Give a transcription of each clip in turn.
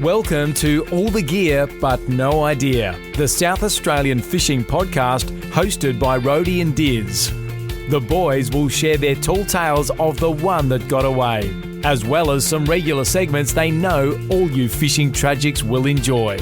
Welcome to All the Gear But No Idea, the South Australian fishing podcast hosted by Rhodey and Diz. The boys will share their tall tales of the one that got away, as well as some regular segments they know all you fishing tragics will enjoy.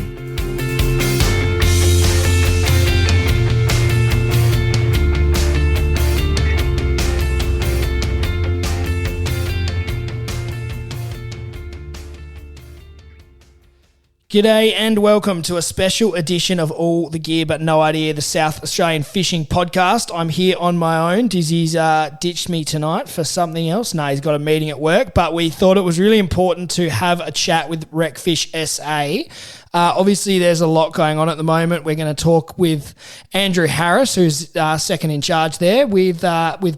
G'day and welcome to a special edition of All the Gear But No Idea, the South Australian Fishing Podcast. I'm here on my own. Dizzy's ditched me tonight for something else. No, he's got a meeting at work, but we thought it was really important to have a chat with RecFish SA. Obviously, there's a lot going on at the moment. We're going to talk with Andrew Harris, who's second in charge there, with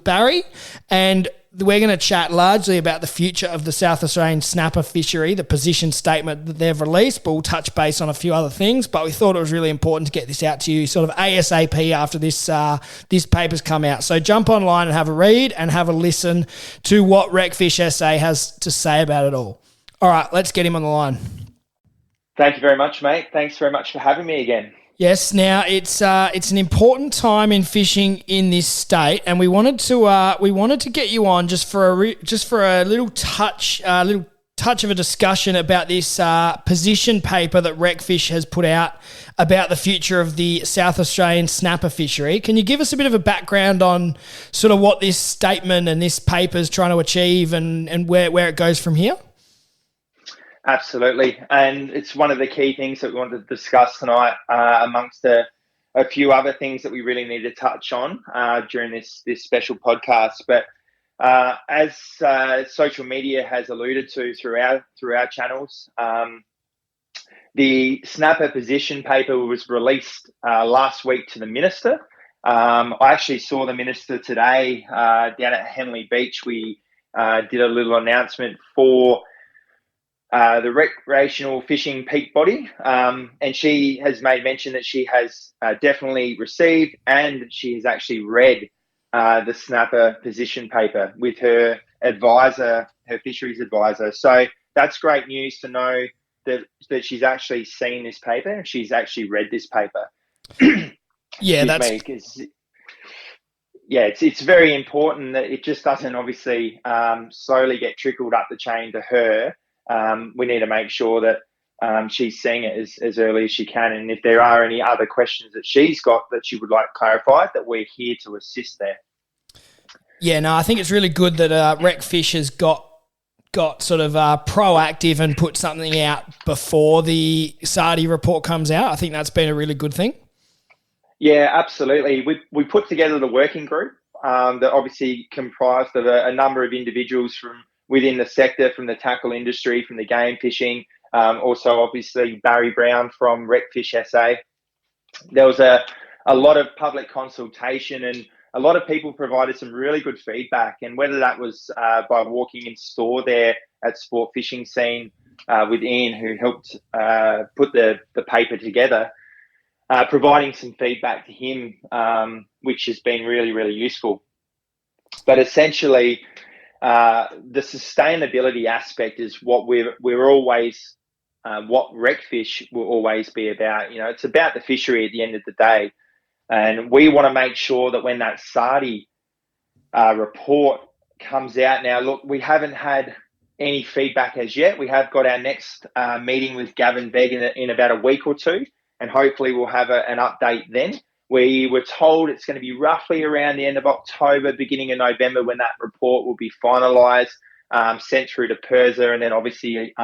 Barry, and we're going to chat largely about the future of the South Australian Snapper Fishery, the position statement that they've released, but we'll touch base on a few other things. But we thought it was really important to get this out to you sort of ASAP after this paper's come out. So jump online and have a read and have a listen to what RecFish SA has to say about it all. All right, let's get him on the line. Thank you very much, mate. Thanks very much for having me again. Yes, now it's an important time in fishing in this state, and we wanted to get you on just for a little touch of a discussion about this position paper that RecFish has put out about the future of the South Australian Snapper Fishery. Can you give us a bit of a background on sort of what this statement and this paper is trying to achieve and where it goes from here? Absolutely, and it's one of the key things that we wanted to discuss tonight, amongst a few other things that we really need to touch on during this special podcast. But as social media has alluded to through our channels, the Snapper position paper was released last week to the Minister. I actually saw the Minister today down at Henley Beach. We did a little announcement for the recreational fishing peak body, and she has made mention that she has definitely received and she has actually read the Snapper position paper with her advisor, her fisheries advisor. So that's great news to know that she's actually seen this paper and she's actually read this paper. It's very important that it just doesn't obviously slowly get trickled up the chain to her. We need to make sure that she's seeing it as early as she can. And if there are any other questions that she's got that she would like clarified, that we're here to assist there. Yeah, no, I think it's really good that RecFish has got sort of proactive and put something out before the SARDI report comes out. I think that's been a really good thing. Yeah, absolutely. We put together the working group that obviously comprised of a number of individuals from within the sector, from the tackle industry, from the game fishing, also obviously Barry Brown from RecFish SA. There was a lot of public consultation and a lot of people provided some really good feedback, and whether that was by walking in store there at Sport Fishing Scene with Ian, who helped put the paper together, providing some feedback to him, which has been really, really useful. But essentially, the sustainability aspect is what we're always, what RecFish will always be about. You know, it's about the fishery at the end of the day. And we want to make sure that when that SARDI report comes out now, look, we haven't had any feedback as yet. We have got our next meeting with Gavin Begg in about a week or two, and hopefully we'll have an update then. We were told it's going to be roughly around the end of October, beginning of November, when that report will be finalised, sent through to PIRSA, and then obviously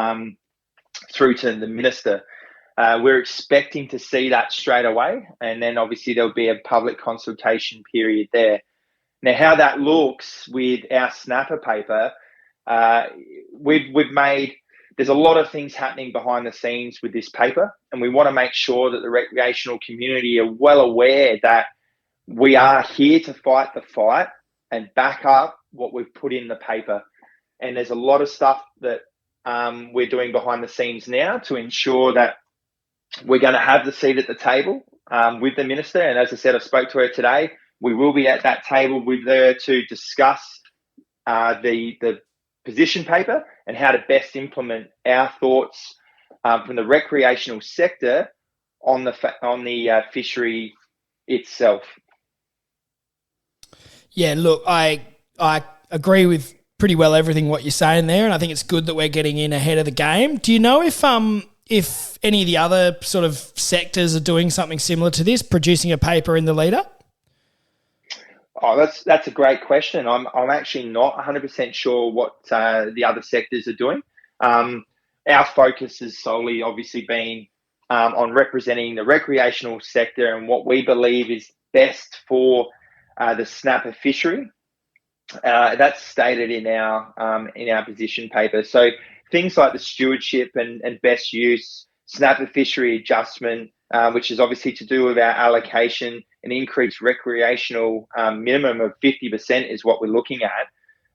through to the Minister. We're expecting to see that straight away, and then obviously there'll be a public consultation period there. Now, how that looks with our Snapper paper, we've made... There's a lot of things happening behind the scenes with this paper, and we want to make sure that the recreational community are well aware that we are here to fight the fight and back up what we've put in the paper. And there's a lot of stuff that we're doing behind the scenes now to ensure that we're going to have the seat at the table with the Minister. And as I said, I spoke to her today. We will be at that table with her to discuss the position paper and how to best implement our thoughts from the recreational sector on the fishery itself. Yeah, look, I agree with pretty well everything what you're saying there, and I think it's good that we're getting in ahead of the game. Do you know if any of the other sort of sectors are doing something similar to this, producing a paper in the leader? Oh, that's a great question. I'm actually not 100% sure what the other sectors are doing. Our focus has solely obviously been on representing the recreational sector and what we believe is best for the snapper fishery. That's stated in our position paper. So things like the stewardship and best use, snapper fishery adjustment, which is obviously to do with our allocation, an increased recreational minimum of 50% is what we're looking at.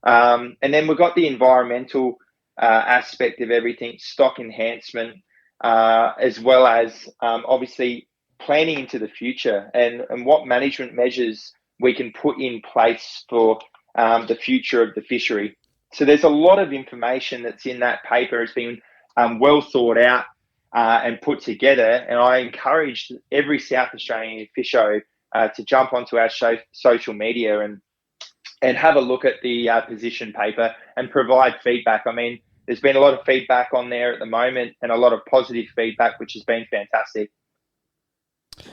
And then we've got the environmental aspect of everything, stock enhancement, as well as obviously planning into the future and what management measures we can put in place for the future of the fishery. So there's a lot of information that's in that paper. It's been well thought out and put together. And I encourage every South Australian fisho to jump onto our social media and have a look at the position paper and provide feedback. I mean, there's been a lot of feedback on there at the moment and a lot of positive feedback, which has been fantastic.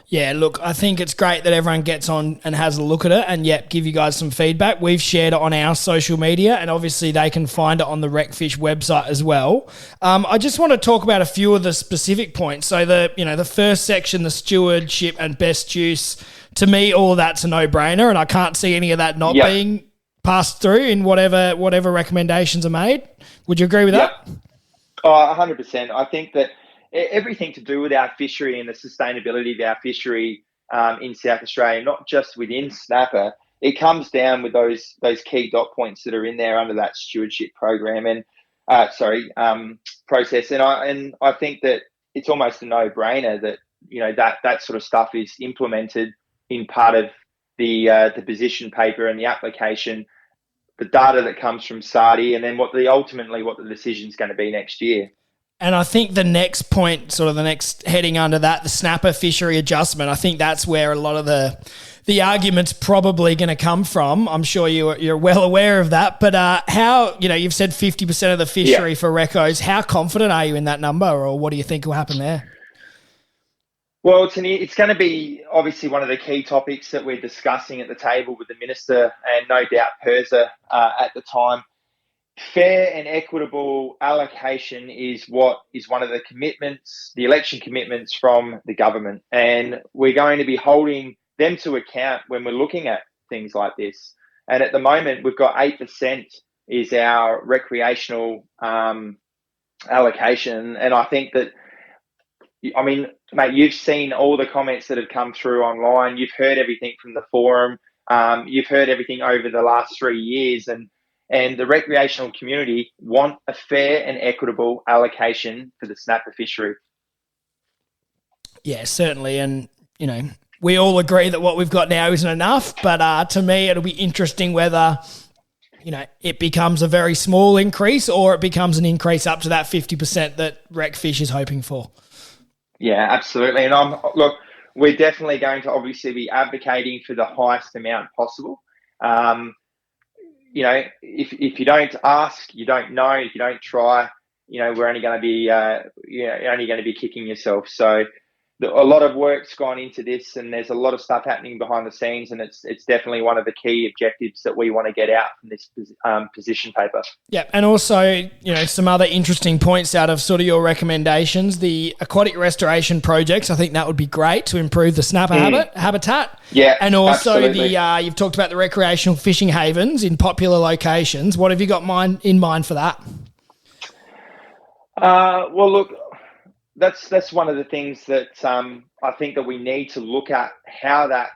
Yeah, look, I think it's great that everyone gets on and has a look at it and, give you guys some feedback. We've shared it on our social media and obviously they can find it on the RecFish website as well. I just want to talk about a few of the specific points. So the first section, the stewardship and best use, to me, all of that's a no-brainer and I can't see any of that not being passed through in whatever recommendations are made. Would you agree with that? Oh, 100%. I think that everything to do with our fishery and the sustainability of our fishery in South Australia, not just within snapper, it comes down with those key dot points that are in there under that stewardship program and process. And I think that it's almost a no-brainer that that sort of stuff is implemented in part of the position paper and the application, the data that comes from SARDI, and then what the decision is going to be next year. And I think the next point, sort of the next heading under that, the snapper fishery adjustment, I think that's where a lot of the argument's probably going to come from. I'm sure you're well aware of that. But how, you've said 50% of the fishery for recos. How confident are you in that number, or what do you think will happen there? Well, it's going to be obviously one of the key topics that we're discussing at the table with the Minister and no doubt PIRSA at the time. Fair and equitable allocation is one of the commitments, the election commitments from the government. And we're going to be holding them to account when we're looking at things like this. And at the moment, we've got 8% is our recreational allocation. And I think that, mate, you've seen all the comments that have come through online. You've heard everything from the forum. You've heard everything over the last 3 years. And the recreational community want a fair and equitable allocation for the snapper fishery. Yeah, certainly. And, we all agree that what we've got now isn't enough. But to me, it'll be interesting whether, it becomes a very small increase or it becomes an increase up to that 50% that RecFish is hoping for. Yeah, absolutely. And we're definitely going to obviously be advocating for the highest amount possible. If you don't ask, you don't know. If you don't try, we're only going to be, only going to be kicking yourself. So a lot of work's gone into this, and there's a lot of stuff happening behind the scenes, and it's definitely one of the key objectives that we want to get out from this position paper. Yeah, and also, some other interesting points out of sort of your recommendations, the aquatic restoration projects. I think that would be great to improve the snapper habitat. Yeah, and also absolutely. You've talked about the recreational fishing havens in popular locations. What have you got in mind for that? Well, look. That's one of the things that I think that we need to look at, how that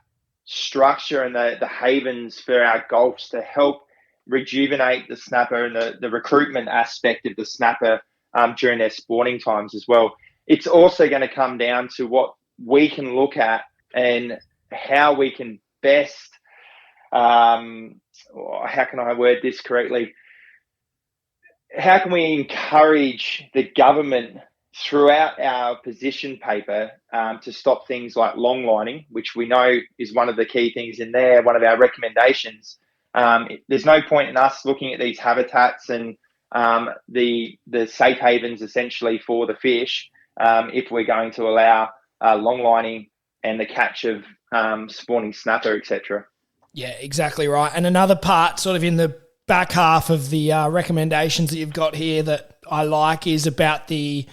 structure and the havens for our gulfs to help rejuvenate the snapper and the recruitment aspect of the snapper during their spawning times as well. It's also going to come down to what we can look at and how we can best, how can I word this correctly? How can we encourage the government throughout our position paper to stop things like long lining, which we know is one of the key things in there, one of our recommendations. There's no point in us looking at these habitats and the safe havens essentially for the fish if we're going to allow long lining and the catch of spawning snapper, etc. Yeah, exactly right. And another part sort of in the back half of the recommendations that you've got here that I like is about the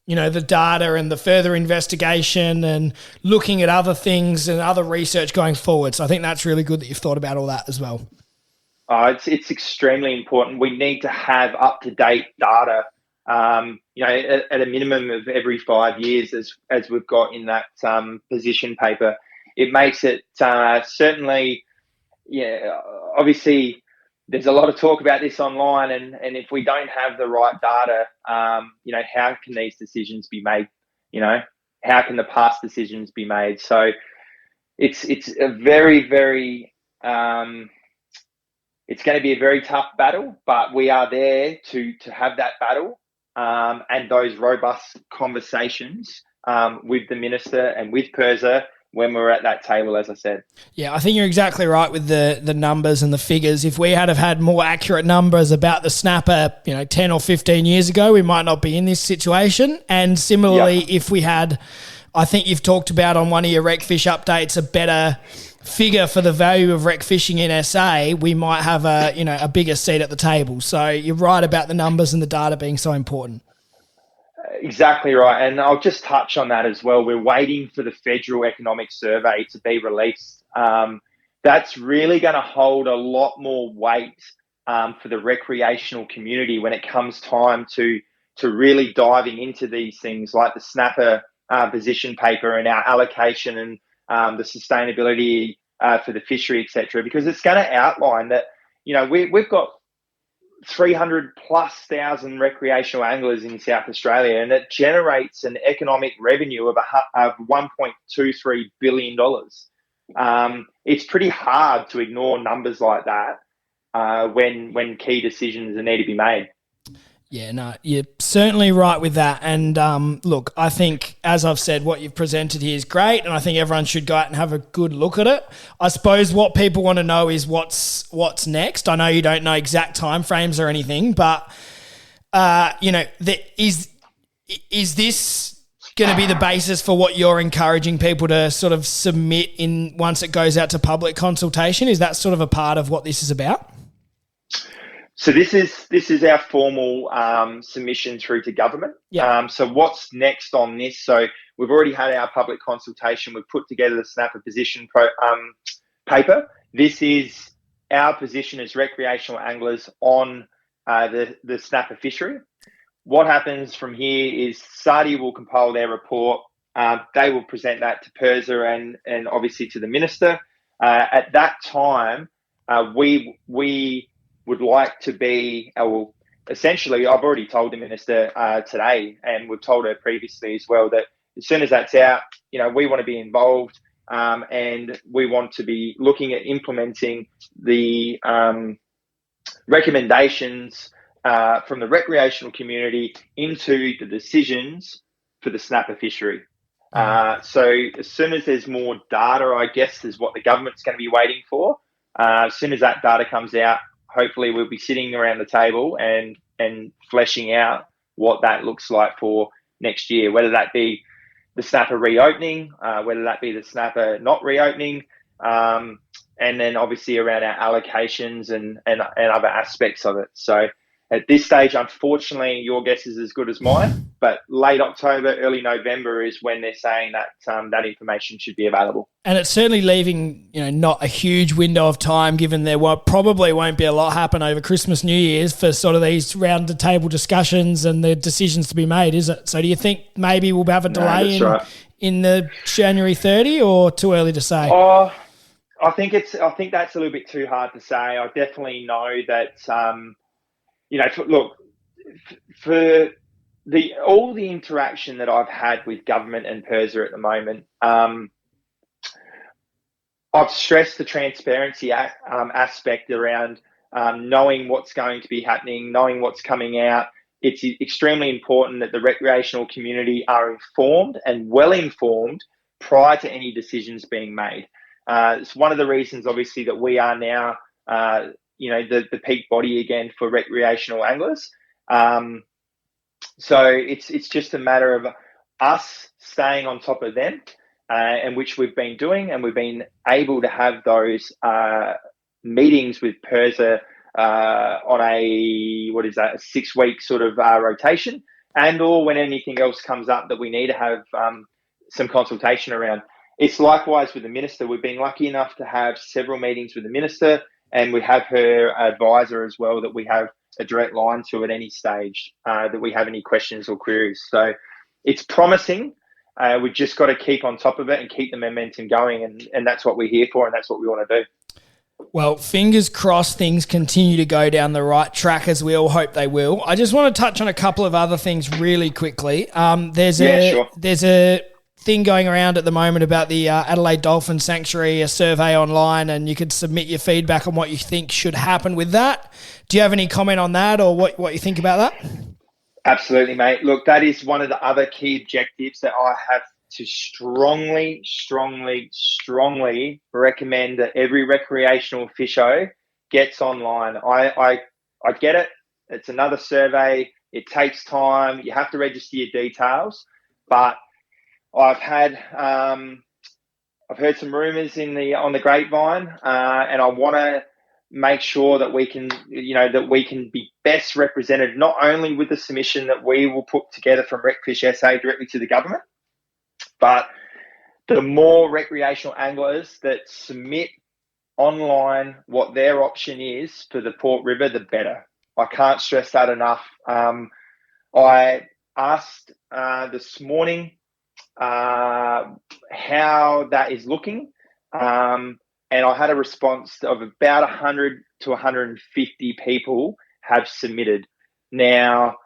data and the further investigation and looking at other things and other research going forward. So I think that's really good that you've thought about all that as well. It's extremely important. We need to have up-to-date data, at a minimum of every 5 years, as we've got in that position paper. It makes it certainly, obviously there's a lot of talk about this online, and if we don't have the right data, how can these decisions be made? How can the past decisions be made? So it's a very, very it's going to be a very tough battle, but we are there to have that battle and those robust conversations with the minister and with PIRSA when we're at that table, as I said. Yeah, I think you're exactly right with the numbers and the figures. If we had have had more accurate numbers about the snapper, 10 or 15 years ago, we might not be in this situation. And similarly, if we had, I think you've talked about on one of your RecFish updates, a better figure for the value of rec fishing in SA, we might have a bigger seat at the table. So you're right about the numbers and the data being so important. Exactly right. And I'll just touch on that as well. We're waiting for the federal economic survey to be released. That's really going to hold a lot more weight for the recreational community when it comes time to really diving into these things like the snapper position paper and our allocation and the sustainability for the fishery, etc. Because it's going to outline that, we've got 300,000+ recreational anglers in South Australia, and it generates an economic revenue of $1.23 billion. It's pretty hard to ignore numbers like that when key decisions need to be made. Yeah, no, you're certainly right with that. And look, I think, as I've said, what you've presented here is great, and I think everyone should go out and have a good look at it. I suppose what people want to know is what's next. I know you don't know exact timeframes or anything, but is this going to be the basis for what you're encouraging people to sort of submit in once it goes out to public consultation? Is that sort of a part of what this is about? So this is our formal submission through to government. Yeah. So what's next on this? So we've already had our public consultation. We've put together the snapper position paper. This is our position as recreational anglers on the snapper fishery. What happens from here is SARDI will compile their report. They will present that to PIRSA and obviously to the minister. At that time, we would like to be, essentially, I've already told the minister today, and we've told her previously as well, that as soon as that's out, we want to be involved and we want to be looking at implementing the recommendations from the recreational community into the decisions for the snapper fishery. So as soon as there's more data, I guess, is what the government's going to be waiting for. As soon as that data comes out, hopefully we'll be sitting around the table and fleshing out what that looks like for next year, whether that be the snapper reopening, whether that be the snapper not reopening, and then obviously around our allocations and other aspects of it. So at this stage, unfortunately, your guess is as good as mine, but late October, early November is when they're saying that that information should be available. And it's certainly leaving, not a huge window of time, given there probably won't be a lot happen over Christmas, New Year's for sort of these round the table discussions and the decisions to be made, is it? So do you think maybe we'll have a delay in the January 30, or too early to say? I think that's a little bit too hard to say. I definitely know that, for all the interaction that I've had with government and PIRSA at the moment, I've stressed the transparency aspect around knowing what's going to be happening, knowing what's coming out. it's extremely important that the recreational community are informed and well informed prior to any decisions being made. It's one of the reasons, obviously, that we are now, the peak body again for recreational anglers. So it's just a matter of us staying on top of them, and which we've been doing, and we've been able to have those meetings with PIRSA on a 6-week sort of rotation, and or when anything else comes up that we need to have some consultation around. It's likewise with the minister. We've been lucky enough to have several meetings with the minister, and we have her advisor as well that we have a direct line to at any stage that we have any questions or queries. So it's promising. We've just got to keep on top of it and keep the momentum going, and that's what we're here for, and that's what we want to do. Well, fingers crossed things continue to go down the right track, as we all hope they will. I just want to touch on a couple of other things really quickly. There's a thing going around at the moment about the Adelaide Dolphin Sanctuary, a survey online, and you could submit your feedback on what you think should happen with that. Do you have any comment on that, or what you think about that? Absolutely, mate. Look, that is one of the other key objectives that I have to strongly recommend that every recreational fisho gets online. I get it. It's another survey. It takes time. You have to register your details. But I've heard some rumours on the grapevine, and I want to make sure that we can be best represented, not only with the submission that we will put together from RecFish SA directly to the government, but the more recreational anglers that submit online what their option is for the Port River, the better. I can't stress that enough. I asked this morning how that is looking, and I had a response of about 100 to 150 people have submitted. Now,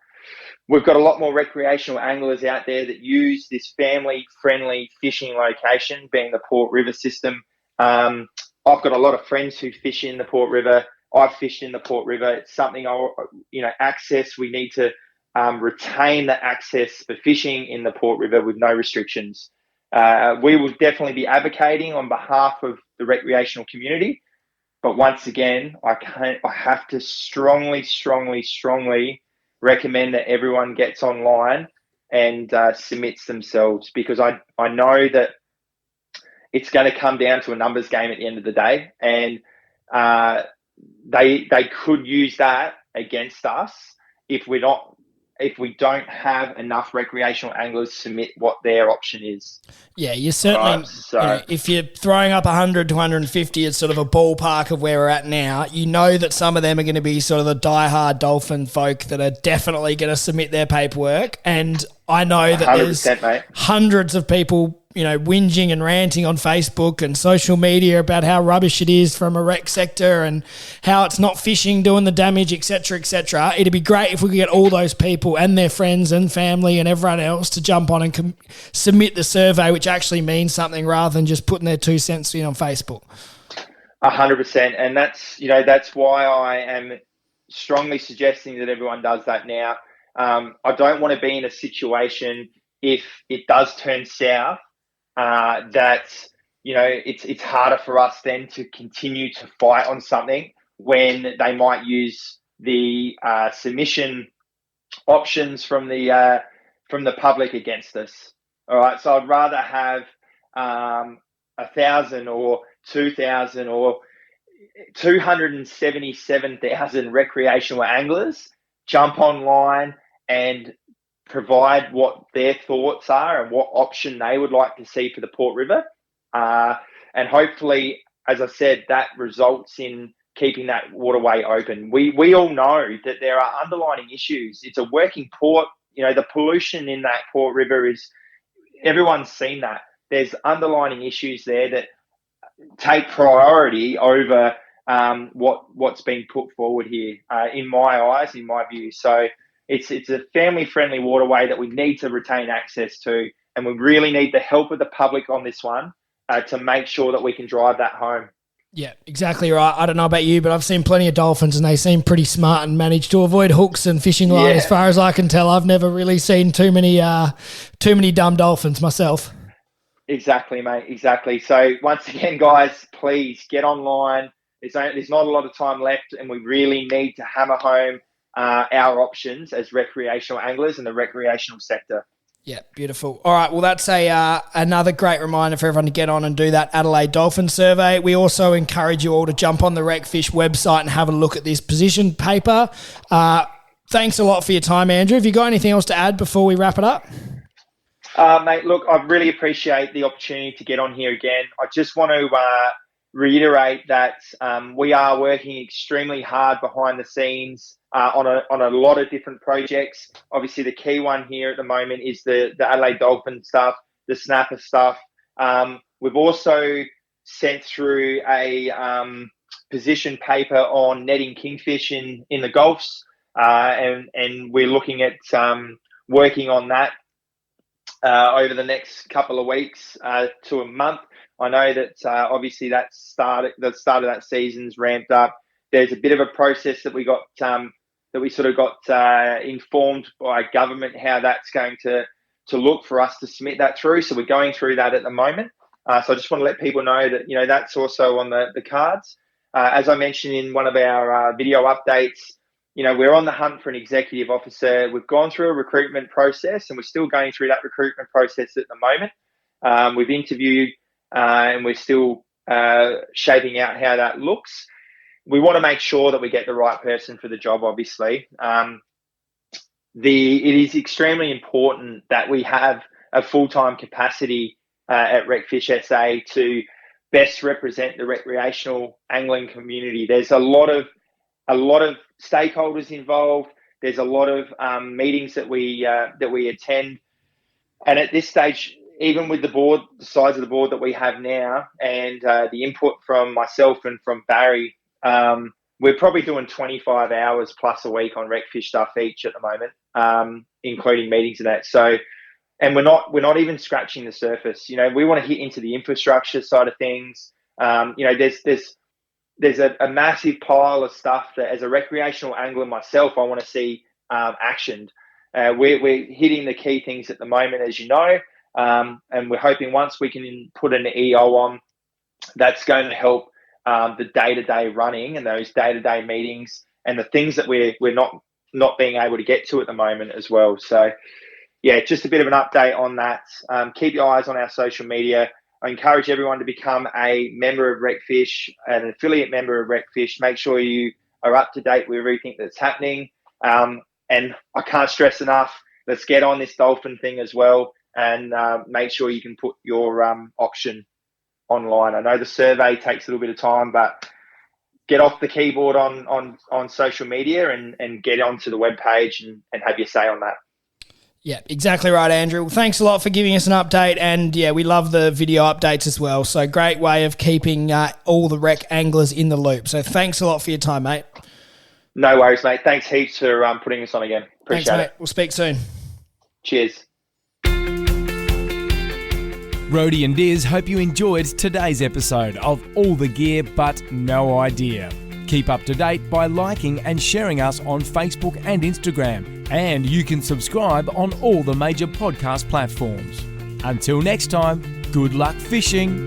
we've got a lot more recreational anglers out there that use this family-friendly fishing location, being the Port River system. I've got a lot of friends who fish in the Port River. I've fished in the Port River. It's something access. We need to retain the access for fishing in the Port River with no restrictions. We will definitely be advocating on behalf of the recreational community. But once again, I have to strongly recommend that everyone gets online and submits themselves, because I know that it's going to come down to a numbers game at the end of the day, and they could use that against us if we don't have enough recreational anglers submit what their option is. Yeah, you certainly, if you're throwing up 100 to 150, it's sort of a ballpark of where we're at now. You know that some of them are going to be sort of the diehard dolphin folk that are definitely going to submit their paperwork. And I know that there's hundreds of people, whinging and ranting on Facebook and social media about how rubbish it is from a rec sector and how it's not fishing doing the damage, etc., etc. It'd be great if we could get all those people and their friends and family and everyone else to jump on and submit the survey, which actually means something rather than just putting their 2 cents in on Facebook. 100%. And that's why I am strongly suggesting that everyone does that now. I don't want to be in a situation, if it does turn south, that it's harder for us then to continue to fight on something when they might use the submission options from the public against us. All right, so I'd rather have 1,000 or 2,000 or 277,000 recreational anglers jump online and provide what their thoughts are and what option they would like to see for the Port River. And hopefully, as I said, that results in keeping that waterway open. We all know that there are underlying issues. It's a working port. The pollution in that Port River everyone's seen that. There's underlying issues there that take priority over what's been put forward here, in my eyes, in my view. So it's a family-friendly waterway that we need to retain access to, and we really need the help of the public on this one to make sure that we can drive that home. Yeah, exactly right. I don't know about you, but I've seen plenty of dolphins and they seem pretty smart and manage to avoid hooks and fishing line. As far as I can tell, I've never really seen too many dumb dolphins myself. Exactly, mate. Exactly. So once again, guys, please get online. There's not a lot of time left, and we really need to hammer home our options as recreational anglers in the recreational sector. Yeah, beautiful. All right, well, that's another great reminder for everyone to get on and do that Adelaide Dolphin survey. We also encourage you all to jump on the RecFish website and have a look at this position paper. Thanks a lot for your time, Andrew. Have you got anything else to add before we wrap it up? Mate, look, I really appreciate the opportunity to get on here again. I just want to reiterate that we are working extremely hard behind the scenes on a lot of different projects. Obviously, the key one here at the moment is the Adelaide Dolphin stuff, the Snapper stuff. We've also sent through a position paper on netting kingfish in the Gulfs, and we're looking at working on that over the next couple of weeks to a month. I know that obviously the start of that season's ramped up. There's a bit of a process that we got informed by government how that's going to look for us to submit that through. So we're going through that at the moment. So I just want to let people know that that's also on the cards. As I mentioned in one of our video updates, we're on the hunt for an executive officer. We've gone through a recruitment process, and we're still going through that recruitment process at the moment. We've interviewed, and we're still shaping out how that looks. We want to make sure that we get the right person for the job, obviously. It is extremely important that we have a full-time capacity at RecFish SA to best represent the recreational angling community. There's a lot of stakeholders involved. There's a lot of meetings that we attend, and at this stage, even with the size of the board that we have now, and the input from myself and from Barry, we're probably doing 25 hours plus a week on RecFish stuff each at the moment, including meetings and that. So, and we're not even scratching the surface. We want to hit into the infrastructure side of things. There's a massive pile of stuff that, as a recreational angler myself, I want to see actioned. We're hitting the key things at the moment, as you know, and we're hoping once we can put an EO on, that's going to help the day-to-day running and those day-to-day meetings and the things that we're not being able to get to at the moment as well. So, yeah, just a bit of an update on that. Keep your eyes on our social media. I encourage everyone to become a member of RecFish, an affiliate member of RecFish. Make sure you are up to date with everything that's happening. And I can't stress enough, let's get on this dolphin thing as well, and make sure you can put your option online. I know the survey takes a little bit of time, but get off the keyboard on social media and get onto the webpage and have your say on that. Yeah, exactly right, Andrew. Well, thanks a lot for giving us an update, and yeah, we love the video updates as well. So great way of keeping all the rec anglers in the loop. So thanks a lot for your time, mate. No worries, mate. Thanks heaps for putting us on again. Appreciate Thanks, mate. it. We'll speak soon. Cheers. Rhodey and Diz hope you enjoyed today's episode of All the Gear But No Idea. Keep up to date by liking and sharing us on Facebook and Instagram. And you can subscribe on all the major podcast platforms. Until next time, good luck fishing.